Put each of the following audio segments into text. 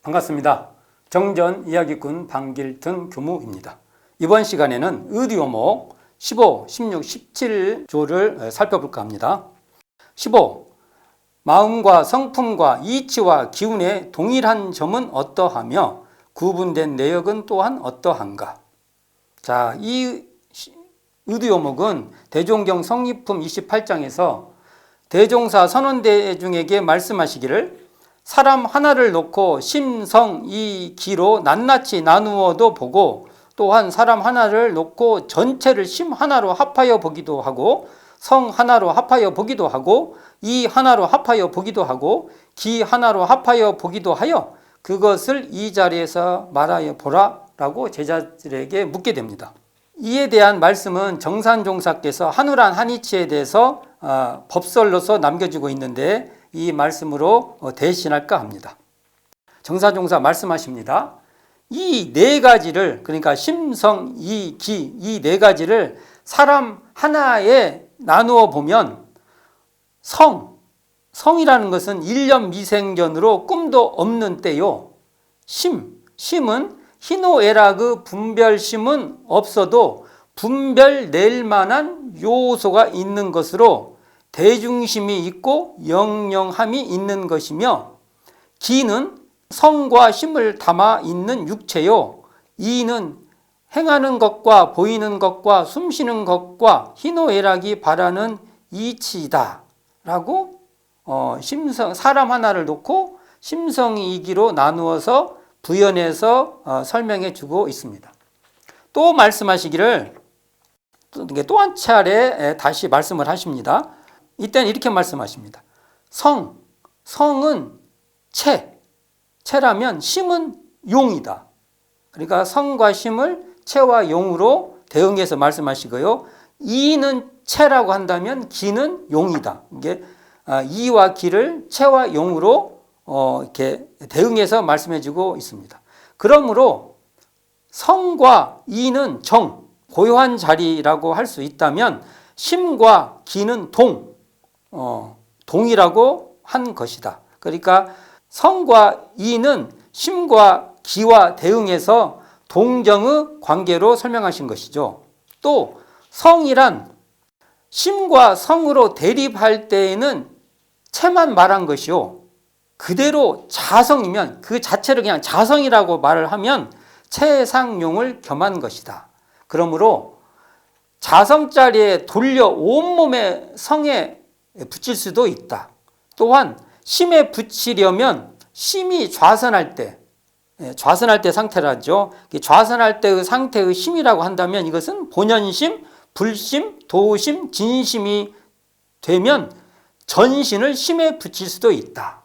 반갑습니다. 정전 이야기꾼 방길튼 교무입니다. 이번 시간에는 의디오목 15, 16, 17조를 살펴볼까 합니다. 15. 마음과 성품과 이치와 기운의 동일한 점은 어떠하며 구분된 내역은 또한 어떠한가? 자, 이 의디오목은 대종경 성리품 28장에서 대종사 선원대중에게 말씀하시기를 사람 하나를 놓고 심, 성, 이, 기로 낱낱이 나누어도 보고 또한 사람 하나를 놓고 전체를 심 하나로 합하여 보기도 하고 성 하나로 합하여 보기도 하고 이 하나로 합하여 보기도 하고 기 하나로 합하여 보기도 하여 그것을 이 자리에서 말하여 보라라고 제자들에게 묻게 됩니다. 이에 대한 말씀은 정산종사께서 한우란 한이치에 대해서 법설로서 남겨주고 있는데 이 말씀으로 대신할까 합니다. 정산종사 말씀하십니다. 이 네 가지를, 그러니까 심성, 이, 기, 이 네 가지를 사람 하나에 나누어 보면 성이라는 것은 일념 미생견으로 꿈도 없는 때요. 심은 희노애락의 분별심은 없어도 분별 낼 만한 요소가 있는 것으로 대중심이 있고 영영함이 있는 것이며, 기는 성과 힘을 담아 있는 육체요. 이는 행하는 것과 보이는 것과 숨쉬는 것과 희노애락이 바라는 이치이다 라고 사람 하나를 놓고 심성이기로 나누어서 부연해서 설명해 주고 있습니다. 또 말씀하시기를 또 한 차례 다시 말씀을 하십니다. 이때는 이렇게 말씀하십니다. 성은 체라면 심은 용이다. 그러니까 성과 심을 체와 용으로 대응해서 말씀하시고요. 이는 체라고 한다면 기는 용이다. 이게 이와 기를 체와 용으로 이렇게 대응해서 말씀해주고 있습니다. 그러므로 성과 이는 고요한 자리라고 할 수 있다면 심과 기는 동이라고 한 것이다. 그러니까 성과 이는 심과 기와 대응해서 동정의 관계로 설명하신 것이죠. 또 성이란 심과 성으로 대립할 때에는 체만 말한 것이요. 그대로 자성이면 그 자체를 그냥 자성이라고 말을 하면 체상용을 겸한 것이다. 그러므로 자성자리에 돌려 온몸의 성에 붙일 수도 있다. 또한 심에 붙이려면 심이 좌선할 때 상태라죠. 좌선할 때의 상태의 심이라고 한다면 이것은 본연심, 불심, 도심, 진심이 되면 전신을 심에 붙일 수도 있다.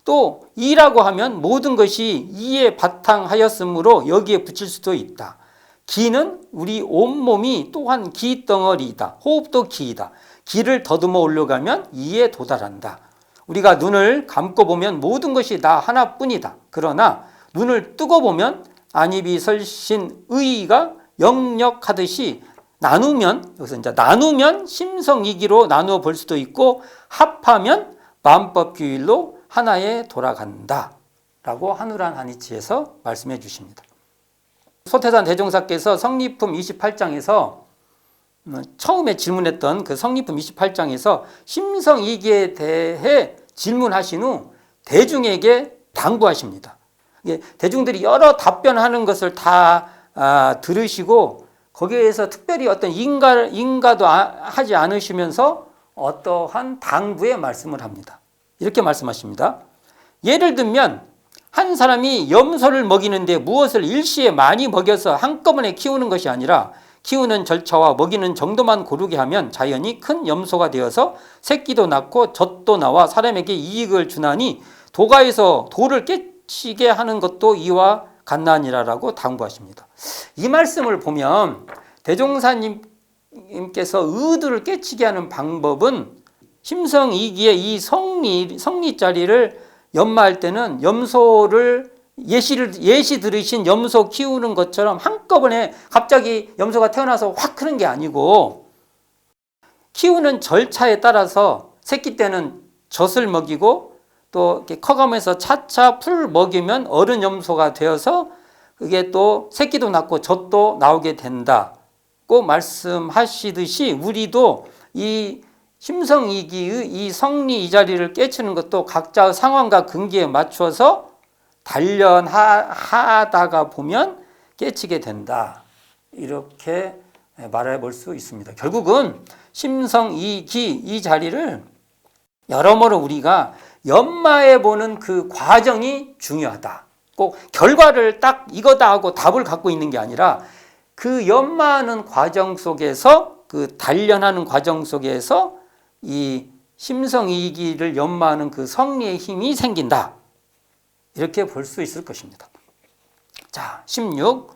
또 이라고 하면 모든 것이 이에 바탕하였으므로 여기에 붙일 수도 있다. 기는 우리 온몸이 또한 기덩어리이다. 호흡도 기이다. 기를 더듬어 올라가면 이에 도달한다. 우리가 눈을 감고 보면 모든 것이 다 하나뿐이다. 그러나 눈을 뜨고 보면 안입이 설신 의의가 역력하듯이 나누면 심성이기로 나누어 볼 수도 있고 합하면 만법규일로 하나에 돌아간다 라고 한우란 한이치에서 말씀해 주십니다. 소태산 대종사께서 성리품 28장에서 처음에 질문했던 그 성리품 28장에서 심성이기에 대해 질문하신 후 대중에게 당부하십니다. 대중들이 여러 답변하는 것을 다 들으시고 거기에서 특별히 어떤 인가도 하지 않으시면서 어떠한 당부의 말씀을 합니다. 이렇게 말씀하십니다. 예를 들면 한 사람이 염소를 먹이는데 무엇을 일시에 많이 먹여서 한꺼번에 키우는 것이 아니라 키우는 절차와 먹이는 정도만 고르게 하면 자연히 큰 염소가 되어서 새끼도 낳고 젖도 나와 사람에게 이익을 주나니 도가에서 도를 깨치게 하는 것도 이와 같나니라라고 당부하십니다. 이 말씀을 보면 대종사님께서 의도를 깨치게 하는 방법은 심성이기에 이 성리 자리를 연마할 때는 염소를 예시 들으신 염소 키우는 것처럼 한꺼번에 갑자기 염소가 태어나서 확 크는 게 아니고 키우는 절차에 따라서 새끼 때는 젖을 먹이고 또 이렇게 커가면서 차차 풀 먹이면 어른 염소가 되어서 그게 또 새끼도 낳고 젖도 나오게 된다고 말씀하시듯이 우리도 이 심성이기의 이 성리 이 자리를 깨치는 것도 각자의 상황과 근기에 맞춰서 단련하다가 보면 깨치게 된다. 이렇게 말해 볼 수 있습니다. 결국은 심성이기 이 자리를 여러모로 우리가 연마해 보는 그 과정이 중요하다. 꼭 결과를 딱 이거다 하고 답을 갖고 있는 게 아니라 그 연마하는 과정 속에서 그 단련하는 과정 속에서 이 심성이기를 연마하는 그 성리의 힘이 생긴다. 이렇게 볼 수 있을 것입니다. 자, 16.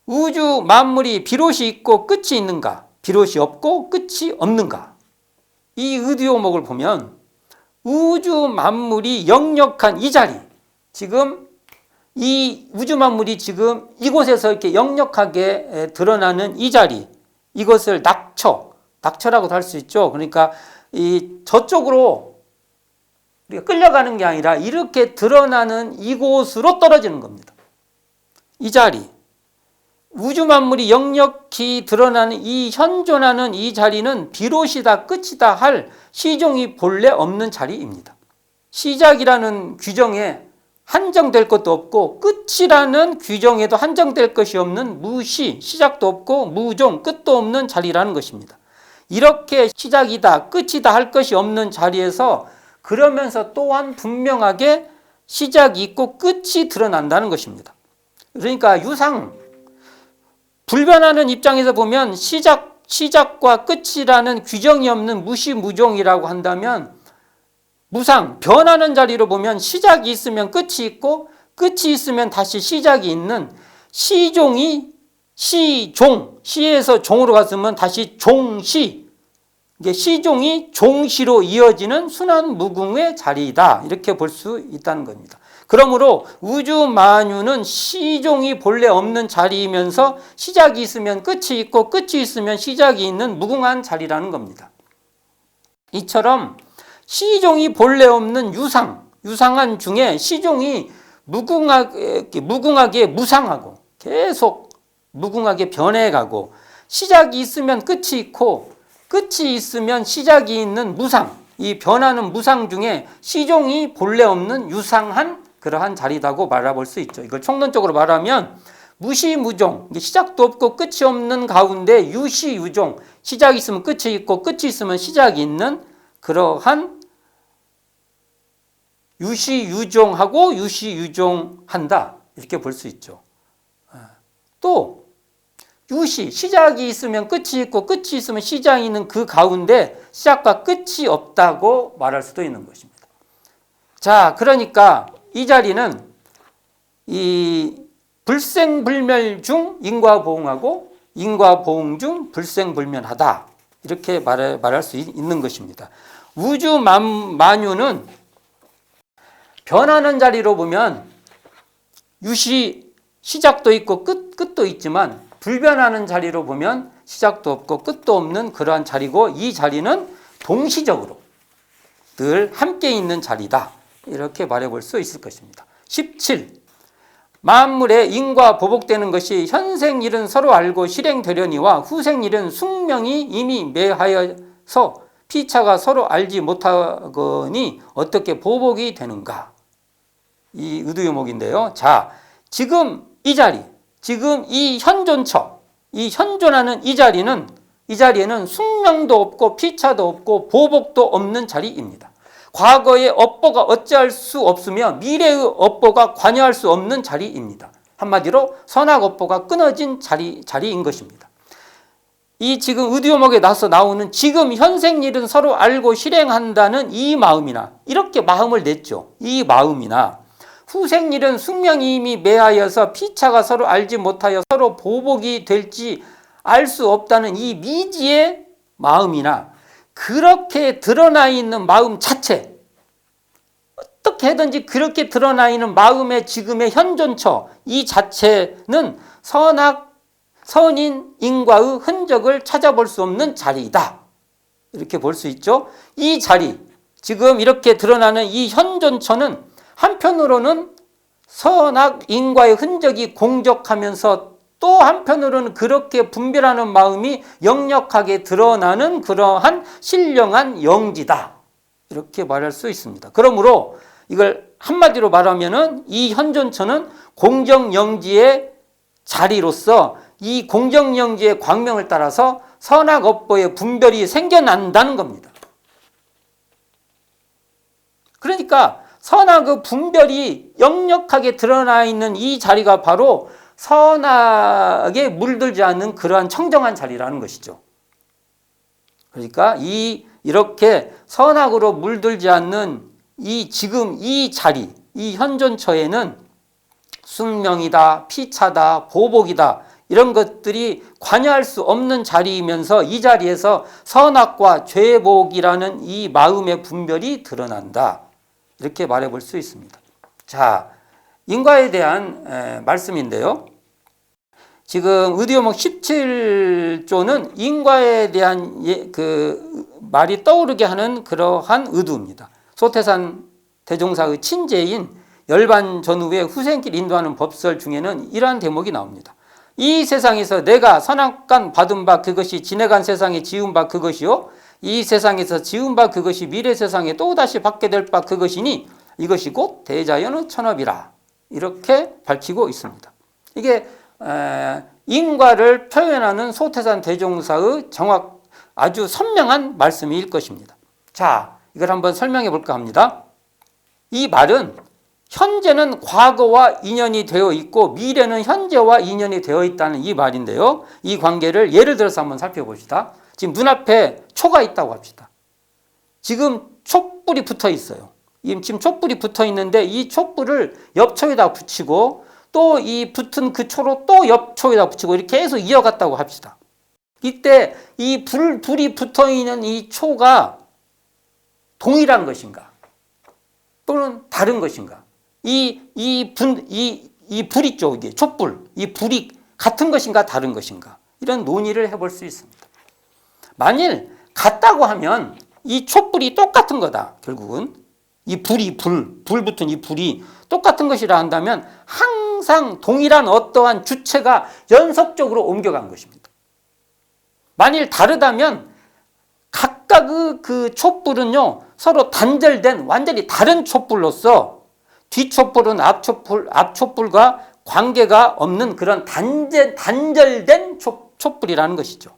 우주 만물이 비롯이 있고 끝이 있는가? 비롯이 없고 끝이 없는가? 이 의디오목을 보면 우주 만물이 역력한 이 자리, 지금 이 우주 만물이 지금 이곳에서 이렇게 역력하게 드러나는 이 자리, 이것을 낙처라고도 할 수 있죠. 그러니까 이 저쪽으로 우리가 끌려가는 게 아니라 이렇게 드러나는 이곳으로 떨어지는 겁니다. 이 자리, 우주 만물이 역력히 드러나는 이 현존하는 이 자리는 비롯이다 끝이다 할 시종이 본래 없는 자리입니다. 시작이라는 규정에 한정될 것도 없고 끝이라는 규정에도 한정될 것이 없는 무시, 시작도 없고 무종, 끝도 없는 자리라는 것입니다. 이렇게 시작이다 끝이다 할 것이 없는 자리에서 그러면서 또한 분명하게 시작이 있고 끝이 드러난다는 것입니다. 그러니까 유상, 불변하는 입장에서 보면 시작과 끝이라는 규정이 없는 무시무종이라고 한다면 무상, 변하는 자리로 보면 시작이 있으면 끝이 있고 끝이 있으면 다시 시작이 있는 시종이 시종, 시에서 종으로 갔으면 다시 종시, 이게 시종이 종시로 이어지는 순환 무궁의 자리이다. 이렇게 볼 수 있다는 겁니다. 그러므로 우주 만유는 시종이 본래 없는 자리이면서 시작이 있으면 끝이 있고 끝이 있으면 시작이 있는 무궁한 자리라는 겁니다. 이처럼 시종이 본래 없는 유상한 중에 시종이 무궁하게 무상하고 계속 무궁하게 변해가고 시작이 있으면 끝이 있고 끝이 있으면 시작이 있는 무상, 이 변하는 무상 중에 시종이 본래 없는 유상한 그러한 자리다고 말해볼 수 있죠. 이걸 총론적으로 말하면 무시무종, 시작도 없고 끝이 없는 가운데 유시유종, 시작이 있으면 끝이 있고 끝이 있으면 시작이 있는 그러한 유시유종하고 유시유종한다. 이렇게 볼 수 있죠. 또 유시, 시작이 있으면 끝이 있고 끝이 있으면 시작이 있는 그 가운데 시작과 끝이 없다고 말할 수도 있는 것입니다. 자, 그러니까 이 자리는 이 불생불멸 중 인과보응하고 인과보응 중 불생불멸하다. 이렇게 말할 수 있는 것입니다. 우주 만유는 변하는 자리로 보면 유시, 시작도 있고 끝도 있지만 불변하는 자리로 보면 시작도 없고 끝도 없는 그러한 자리고 이 자리는 동시적으로 늘 함께 있는 자리다. 이렇게 말해볼 수 있을 것입니다. 17. 만물의 인과 보복되는 것이 현생일은 서로 알고 실행되려니와 후생일은 숙명이 이미 매하여서 피차가 서로 알지 못하거니 어떻게 보복이 되는가. 이 의도유목인데요. 자, 지금 이 자리, 지금 이 현존처, 이 현존하는 이 자리에는 숙명도 없고 피차도 없고 보복도 없는 자리입니다. 과거의 업보가 어찌할 수 없으며 미래의 업보가 관여할 수 없는 자리입니다. 한마디로 선악 업보가 끊어진 자리인 것입니다. 이 지금 의디오목에 나오는 지금 현생일은 서로 알고 실행한다는 이 마음이나 이렇게 마음을 냈죠. 이 마음이나 후생일은 숙명이 이미 매하여서 피차가 서로 알지 못하여 서로 보복이 될지 알 수 없다는 이 미지의 마음이나 그렇게 드러나 있는 마음 자체, 어떻게 해든지 그렇게 드러나 있는 마음의 지금의 현존처 이 자체는 선인 인과의 흔적을 찾아볼 수 없는 자리이다. 이렇게 볼 수 있죠. 이 자리, 지금 이렇게 드러나는 이 현존처는 한편으로는 선악 인과의 흔적이 공적하면서 또 한편으로는 그렇게 분별하는 마음이 역력하게 드러나는 그러한 신령한 영지다. 이렇게 말할 수 있습니다. 그러므로 이걸 한마디로 말하면은 이 현존처는 공정영지의 자리로서 이 공정영지의 광명을 따라서 선악업보의 분별이 생겨난다는 겁니다. 그러니까 선악의 분별이 역력하게 드러나 있는 이 자리가 바로 선악에 물들지 않는 그러한 청정한 자리라는 것이죠. 그러니까 이렇게 선악으로 물들지 않는 지금 이 자리, 이 현존처에는 숙명이다, 피차다, 보복이다 이런 것들이 관여할 수 없는 자리이면서 이 자리에서 선악과 죄복이라는 이 마음의 분별이 드러난다. 이렇게 말해 볼 수 있습니다. 자, 인과에 대한 말씀인데요. 지금 의디오목 17조는 인과에 대한 그 말이 떠오르게 하는 그러한 의도입니다. 소태산 대종사의 친제인 열반 전후의 후생길 인도하는 법설 중에는 이러한 대목이 나옵니다. 이 세상에서 내가 선악간 받은 바 그것이 지내간 세상에 지은 바 그것이요 이 세상에서 지은 바 그것이 미래 세상에 또다시 받게 될 바 그것이니 이것이 곧 대자연의 천업이라 이렇게 밝히고 있습니다. 이게 인과를 표현하는 소태산 대종사의 아주 선명한 말씀일 것입니다. 자, 이걸 한번 설명해 볼까 합니다. 이 말은 현재는 과거와 인연이 되어 있고 미래는 현재와 인연이 되어 있다는 이 말인데요. 이 관계를 예를 들어서 한번 살펴봅시다. 지금 눈앞에 초가 있다고 합시다. 지금 촛불이 붙어 있어요. 지금 촛불이 붙어 있는데 이 촛불을 옆초에다 붙이고 또 이 붙은 그 초로 또 옆초에다 붙이고 이렇게 계속 이어갔다고 합시다. 이때 이 불이 붙어 있는 이 초가 동일한 것인가? 또는 다른 것인가? 이 불 있죠, 이게 촛불. 이 불이 같은 것인가, 다른 것인가? 이런 논의를 해볼 수 있습니다. 만일 같다고 하면 이 촛불이 똑같은 거다, 결국은. 이 불 붙은 이 불이 똑같은 것이라 한다면 항상 동일한 어떠한 주체가 연속적으로 옮겨간 것입니다. 만일 다르다면 각각의 그 촛불은요, 서로 단절된 완전히 다른 촛불로서 뒷촛불은 앞촛불과 관계가 없는 그런 단절된 촛불이라는 것이죠.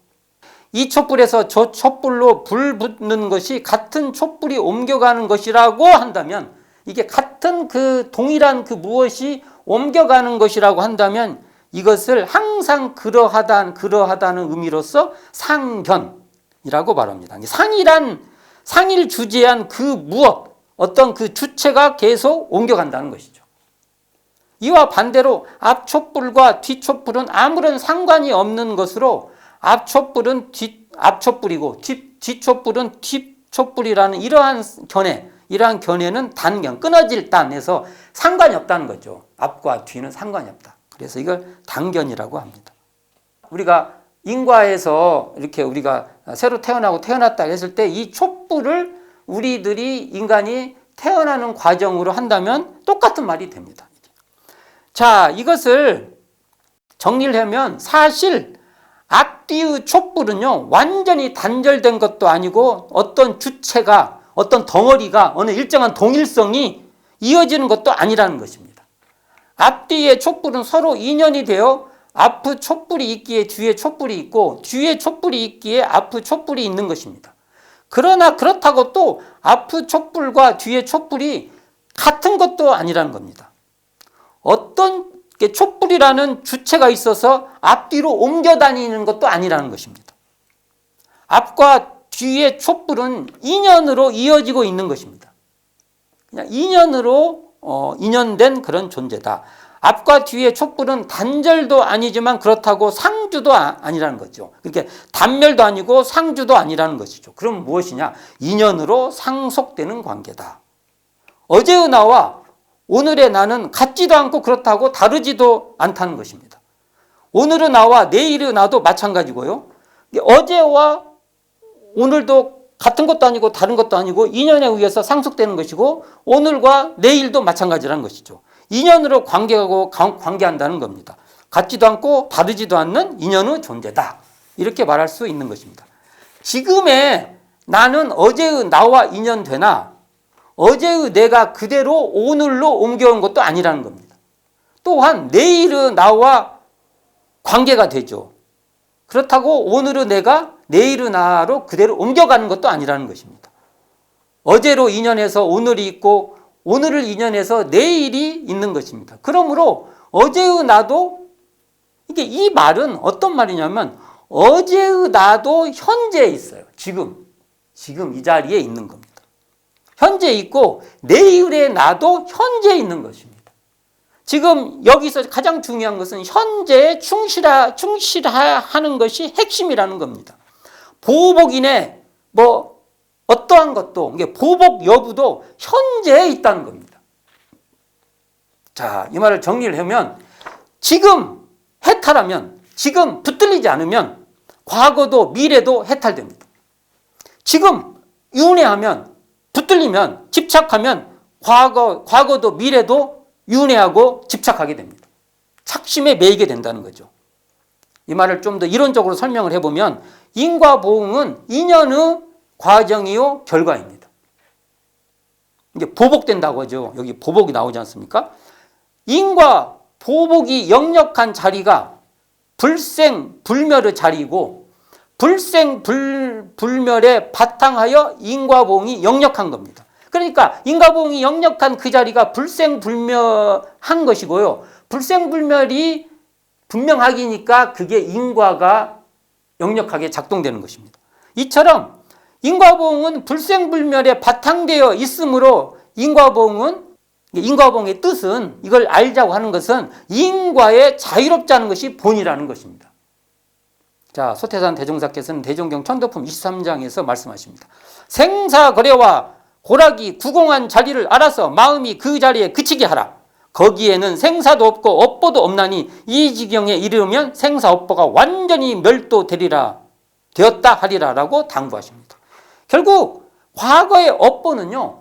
이 촛불에서 저 촛불로 불 붙는 것이 같은 촛불이 옮겨가는 것이라고 한다면 이게 같은 그 동일한 그 무엇이 옮겨가는 것이라고 한다면 이것을 항상 그러하다는 의미로서 상견이라고 말합니다. 상일 주재한 그 무엇, 어떤 그 주체가 계속 옮겨간다는 것이죠. 이와 반대로 앞촛불과 뒤촛불은 아무런 상관이 없는 것으로 앞촛불은 앞촛불이고 뒤촛불은 뒷촛불이라는 이러한 견해는 단견, 끊어질 단에서 상관이 없다는 거죠. 앞과 뒤는 상관이 없다. 그래서 이걸 단견이라고 합니다. 우리가 인과에서 이렇게 우리가 새로 태어났다 했을 때 이 촛불을 우리들이 인간이 태어나는 과정으로 한다면 똑같은 말이 됩니다. 자, 이것을 정리를 하면 사실 앞뒤의 촛불은요, 완전히 단절된 것도 아니고 어떤 주체가, 어떤 덩어리가 어느 일정한 동일성이 이어지는 것도 아니라는 것입니다. 앞뒤의 촛불은 서로 인연이 되어 앞의 촛불이 있기에 뒤에 촛불이 있고 뒤에 촛불이 있기에 앞의 촛불이 있는 것입니다. 그러나 그렇다고 또 앞의 촛불과 뒤에 촛불이 같은 것도 아니라는 겁니다. 어떤 촛불이라는 주체가 있어서 앞뒤로 옮겨 다니는 것도 아니라는 것입니다. 앞과 뒤의 촛불은 인연으로 이어지고 있는 것입니다. 그냥 인연된 그런 존재다. 앞과 뒤의 촛불은 단절도 아니지만 그렇다고 상주도 아니라는 거죠. 그러니까 단멸도 아니고 상주도 아니라는 것이죠. 그럼 무엇이냐? 인연으로 상속되는 관계다. 어제의 나와 오늘의 나는 같지도 않고 그렇다고 다르지도 않다는 것입니다. 오늘의 나와 내일의 나도 마찬가지고요. 어제와 오늘도 같은 것도 아니고 다른 것도 아니고 인연에 의해서 상속되는 것이고 오늘과 내일도 마찬가지라는 것이죠. 인연으로 관계하고 관계한다는 겁니다. 같지도 않고 다르지도 않는 인연의 존재다. 이렇게 말할 수 있는 것입니다. 지금의 나는 어제의 나와 인연되나 어제의 내가 그대로 오늘로 옮겨온 것도 아니라는 겁니다. 또한 내일의 나와 관계가 되죠. 그렇다고 오늘의 내가 내일의 나로 그대로 옮겨가는 것도 아니라는 것입니다. 어제로 인연해서 오늘이 있고 오늘을 인연해서 내일이 있는 것입니다. 그러므로 어제의 나도 이 말은 어떤 말이냐면 어제의 나도 현재에 있어요. 지금 이 자리에 있는 겁니다. 현재에 있고 내일의 나도 현재에 있는 것입니다. 지금 여기서 가장 중요한 것은 현재에 충실하는 것이 핵심이라는 겁니다. 보복이네 어떠한 것도 보복 여부도 현재에 있다는 겁니다. 자, 이 말을 정리를 하면 지금 해탈하면 지금 붙들리지 않으면 과거도 미래도 해탈됩니다. 지금 윤회하면 붙들리면 집착하면 과거도 미래도 윤회하고 집착하게 됩니다. 착심에 매이게 된다는 거죠. 이 말을 좀 더 이론적으로 설명을 해보면 인과 보응은 인연의 과정이요 결과입니다. 이게 보복된다고 하죠. 여기 보복이 나오지 않습니까? 인과 보복이 역력한 자리가 불생불멸의 자리이고 불생불멸에 바탕하여 인과보응이 역력한 겁니다. 그러니까 인과보응이 역력한 그 자리가 불생불멸한 것이고요. 불생불멸이 분명하기니까 그게 인과가 역력하게 작동되는 것입니다. 이처럼 인과보응은 불생불멸에 바탕되어 있으므로 인과보응의 뜻은 이걸 알자고 하는 것은 인과에 자유롭지 않은 것이 본이라는 것입니다. 자, 소태산 대종사께서는 대종경 천도품 23장에서 말씀하십니다. 생사거래와 고락이 구공한 자리를 알아서 마음이 그 자리에 그치게 하라. 거기에는 생사도 없고 업보도 없나니 이 지경에 이르면 생사업보가 완전히 멸도되리라 되었다 하리라 라고 당부하십니다. 결국 과거의 업보는요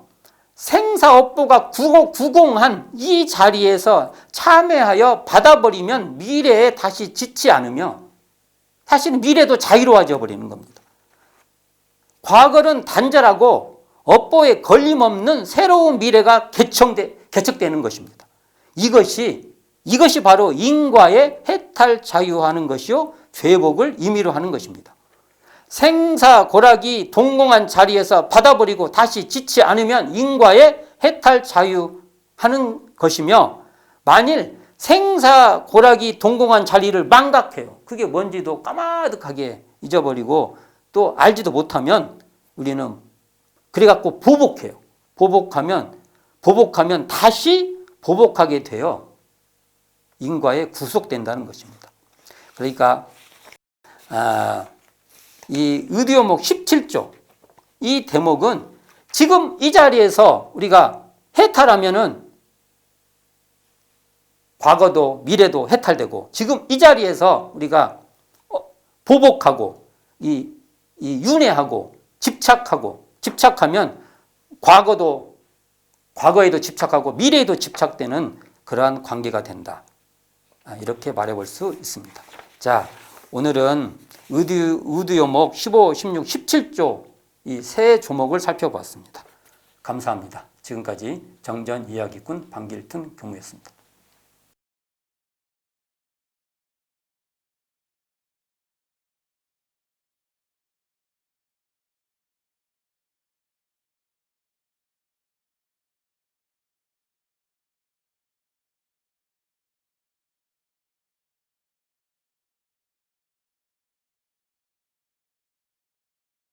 생사업보가 구공한 이 자리에서 참회하여 받아버리면 미래에 다시 짓지 않으며 사실은 미래도 자유로워져 버리는 겁니다. 과거는 단절하고 업보에 걸림없는 새로운 미래가 개척되는 것입니다. 이것이 바로 인과의 해탈 자유하는 것이요 죄복을 임의로 하는 것입니다. 생사고락이 동공한 자리에서 받아버리고 다시 짓지 않으면 인과의 해탈 자유하는 것이며 만일 생사고락이 동공한 자리를 망각해요. 그게 뭔지도 까마득하게 잊어버리고 또 알지도 못하면 우리는 그래갖고 보복해요. 보복하면 다시 보복하게 되어 인과에 구속된다는 것입니다. 그러니까 이 의디오목 17조 이 대목은 지금 이 자리에서 우리가 해탈하면은 과거도 미래도 해탈되고 지금 이 자리에서 우리가 보복하고 이 윤회하고 집착하면 과거에도 집착하고 미래에도 집착되는 그러한 관계가 된다. 이렇게 말해볼 수 있습니다. 자, 오늘은 의두요목 15, 16, 17조 이 세 조목을 살펴보았습니다. 감사합니다. 지금까지 정전 이야기꾼 방길튼 교무였습니다.